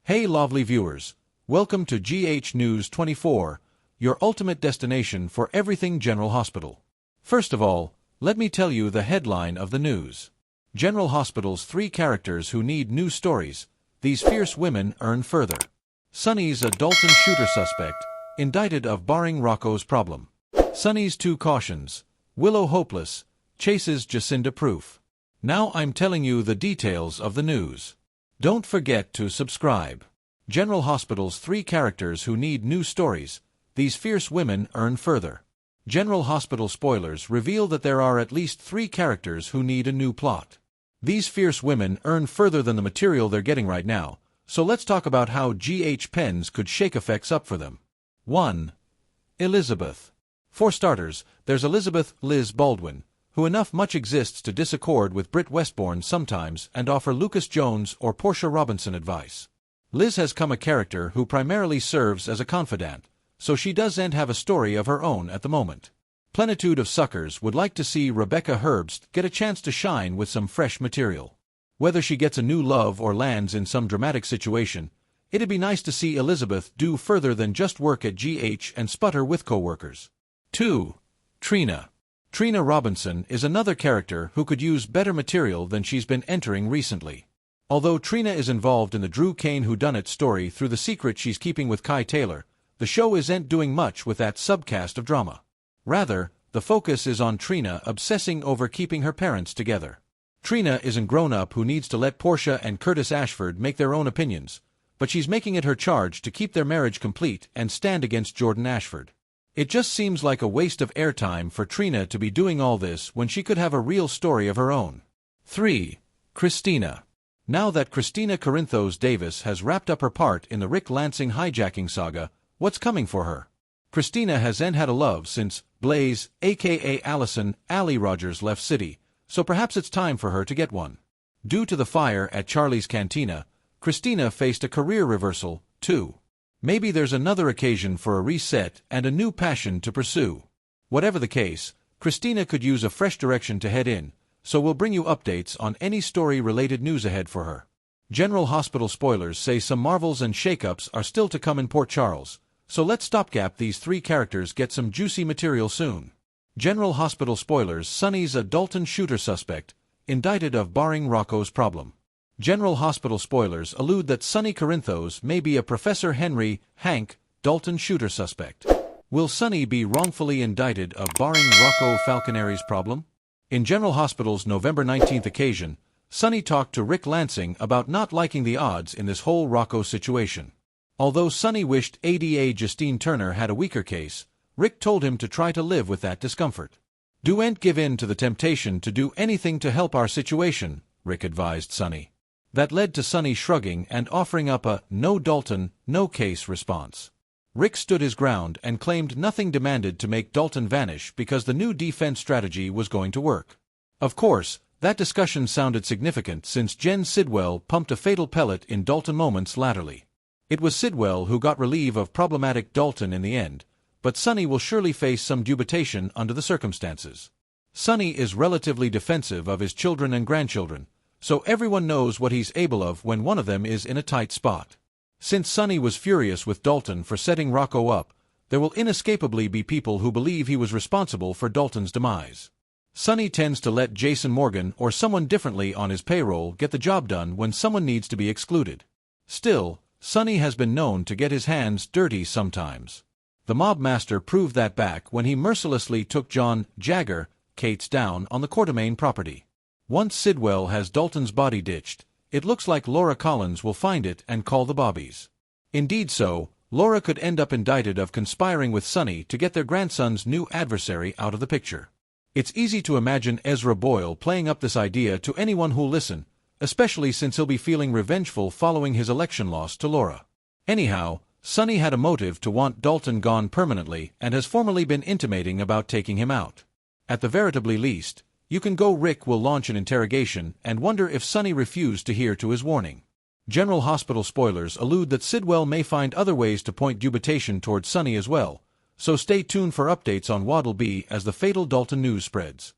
Hey lovely viewers, welcome to GH News 24, your ultimate destination for everything General Hospital. First of all, let me tell you the headline of the news. General Hospital's 3 characters who need new stories. These fierce women earn further. Sonny's a Dalton shooter suspect, indicted of barring Rocco's problem. Sonny's 2 cautions. Willow hopeless, chases Jacinda proof. Now I'm telling you the details of the news. Don't forget to subscribe. General Hospital's 3 characters who need new stories. These fierce women earn further. General Hospital spoilers reveal that there are at least 3 characters who need a new plot. These fierce women earn further than the material they're getting right now, so let's talk about how GH pens could shake effects up for them. 1. Elizabeth. For starters, there's Elizabeth Liz Baldwin, who enough much exists to disaccord with Britt Westbourne sometimes and offer Lucas Jones or Portia Robinson advice. Liz has come a character who primarily serves as a confidant, so she doesn't have a story of her own at the moment. Plenitude of suckers would like to see Rebecca Herbst get a chance to shine with some fresh material. Whether she gets a new love or lands in some dramatic situation, it'd be nice to see Elizabeth do further than just work at GH and sputter with co-workers. 2. Trina. Trina Robinson is another character who could use better material than she's been entering recently. Although Trina is involved in the Drew Kane whodunit story through the secret she's keeping with Kai Taylor, the show isn't doing much with that subcast of drama. Rather, the focus is on Trina obsessing over keeping her parents together. Trina isn't grown-up who needs to let Portia and Curtis Ashford make their own opinions, but she's making it her charge to keep their marriage complete and stand against Jordan Ashford. It just seems like a waste of airtime for Trina to be doing all this when she could have a real story of her own. 3. Christina. Now that Christina Corinthos Davis has wrapped up her part in the Rick Lansing hijacking saga, what's coming for her? Christina hasn't had a love since Blaze, aka Allison, Allie Rogers left City, so perhaps it's time for her to get one. Due to the fire at Charlie's Cantina, Christina faced a career reversal, too. Maybe there's another occasion for a reset and a new passion to pursue. Whatever the case, Christina could use a fresh direction to head in, so we'll bring you updates on any story-related news ahead for her. General Hospital spoilers say some marvels and shakeups are still to come in Port Charles, so let's stopgap these 3 characters get some juicy material soon. General Hospital spoilers. Sonny's a Dalton shooter suspect, indicted of barring Rocco's problem. General Hospital spoilers allude that Sonny Corinthos may be a Professor Henry, Hank, Dalton shooter suspect. Will Sonny be wrongfully indicted of barring Rocco Falconeri's problem? In General Hospital's November 19th occasion, Sonny talked to Rick Lansing about not liking the odds in this whole Rocco situation. Although Sonny wished ADA Justine Turner had a weaker case, Rick told him to try to live with that discomfort. "Don't give in to the temptation to do anything to help our situation," Rick advised Sonny. That led to Sonny shrugging and offering up a "no Dalton, no case" response. Rick stood his ground and claimed nothing demanded to make Dalton vanish because the new defense strategy was going to work. Of course, that discussion sounded significant since Jen Sidwell pumped a fatal pellet in Dalton moments latterly. It was Sidwell who got relief of problematic Dalton in the end, but Sonny will surely face some dubitation under the circumstances. Sonny is relatively defensive of his children and grandchildren, so everyone knows what he's able of when one of them is in a tight spot. Since Sonny was furious with Dalton for setting Rocco up, there will inescapably be people who believe he was responsible for Dalton's demise. Sonny tends to let Jason Morgan or someone differently on his payroll get the job done when someone needs to be excluded. Still, Sonny has been known to get his hands dirty sometimes. The mob master proved that back when he mercilessly took John Jagger Cates down on the Quartermain property. Once Sidwell has Dalton's body ditched, it looks like Laura Collins will find it and call the Bobbies. Indeed so, Laura could end up indicted of conspiring with Sonny to get their grandson's new adversary out of the picture. It's easy to imagine Ezra Boyle playing up this idea to anyone who'll listen, especially since he'll be feeling revengeful following his election loss to Laura. Anyhow, Sonny had a motive to want Dalton gone permanently and has formally been intimating about taking him out. At the veritably least, you can go Rick will launch an interrogation and wonder if Sonny refused to hear to his warning. General Hospital spoilers allude that Sidwell may find other ways to point dubitation towards Sonny as well, so stay tuned for updates on Waddle B as the fatal Dalton news spreads.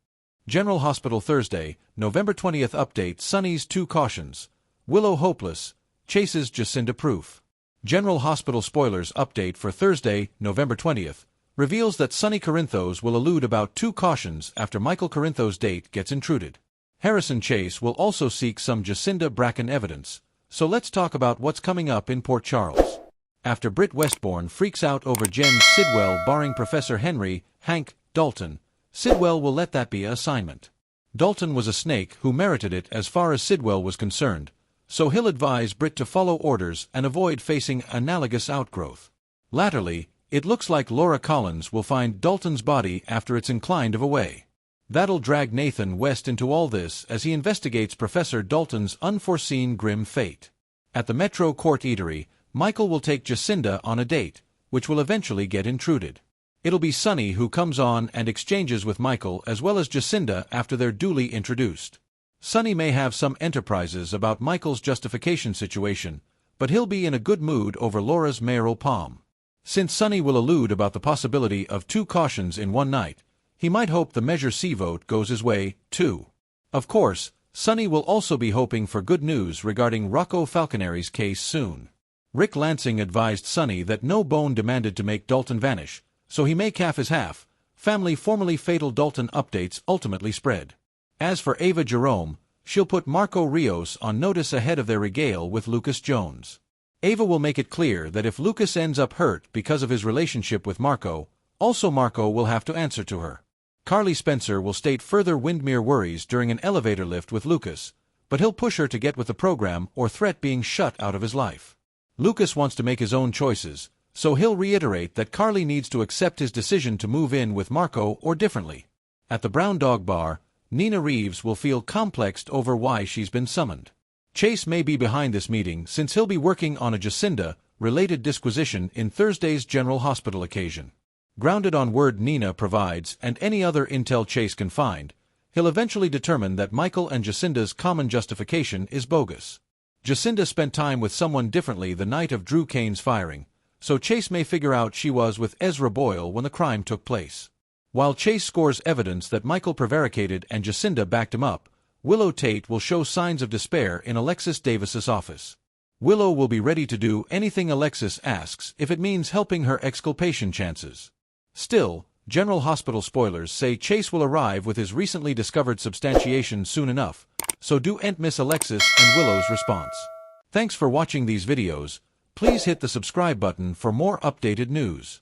General Hospital Thursday, November 20th update. Sonny's 2 cautions. Willow hopeless, Chase's Jacinda proof. General Hospital spoilers update for Thursday, November 20th, reveals that Sonny Corinthos will elude about 2 cautions after Michael Corinthos' date gets intruded. Harrison Chase will also seek some Jacinda Bracken evidence, so let's talk about what's coming up in Port Charles. After Britt Westbourne freaks out over Jen Sidwell barring Professor Henry, Hank, Dalton, Sidwell will let that be an assignment. Dalton was a snake who merited it as far as Sidwell was concerned, so he'll advise Britt to follow orders and avoid facing analogous outgrowth. Latterly, it looks like Laura Collins will find Dalton's body after it's inclined of a way. That'll drag Nathan West into all this as he investigates Professor Dalton's unforeseen grim fate. At the Metro Court Eatery, Michael will take Jacinda on a date, which will eventually get intruded. It'll be Sonny who comes on and exchanges with Michael as well as Jacinda after they're duly introduced. Sonny may have some enterprises about Michael's justification situation, but he'll be in a good mood over Laura's mayoral palm. Since Sonny will allude about the possibility of 2 cautions in one night, he might hope the Measure C vote goes his way, too. Of course, Sonny will also be hoping for good news regarding Rocco Falconeri's case soon. Rick Lansing advised Sonny that no bone demanded to make Dalton vanish, so he may calf his half. Family formerly fatal Dalton updates ultimately spread. As for Ava Jerome, she'll put Marco Rios on notice ahead of their regale with Lucas Jones. Ava will make it clear that if Lucas ends up hurt because of his relationship with Marco, also Marco will have to answer to her. Carly Spencer will state further Windmere worries during an elevator lift with Lucas, but he'll push her to get with the program or threat being shut out of his life. Lucas wants to make his own choices, so he'll reiterate that Carly needs to accept his decision to move in with Marco or differently. At the Brown Dog Bar, Nina Reeves will feel complexed over why she's been summoned. Chase may be behind this meeting since he'll be working on a Jacinda-related disquisition in Thursday's General Hospital occasion. Grounded on word Nina provides and any other intel Chase can find, he'll eventually determine that Michael and Jacinda's common justification is bogus. Jacinda spent time with someone differently the night of Drew Kane's firing, so Chase may figure out she was with Ezra Boyle when the crime took place. While Chase scores evidence that Michael prevaricated and Jacinda backed him up, Willow Tate will show signs of despair in Alexis Davis's office. Willow will be ready to do anything Alexis asks if it means helping her exculpation chances. Still, General Hospital spoilers say Chase will arrive with his recently discovered substantiation soon enough, so don't miss Alexis and Willow's response. Thanks for watching these videos. Please hit the subscribe button for more updated news.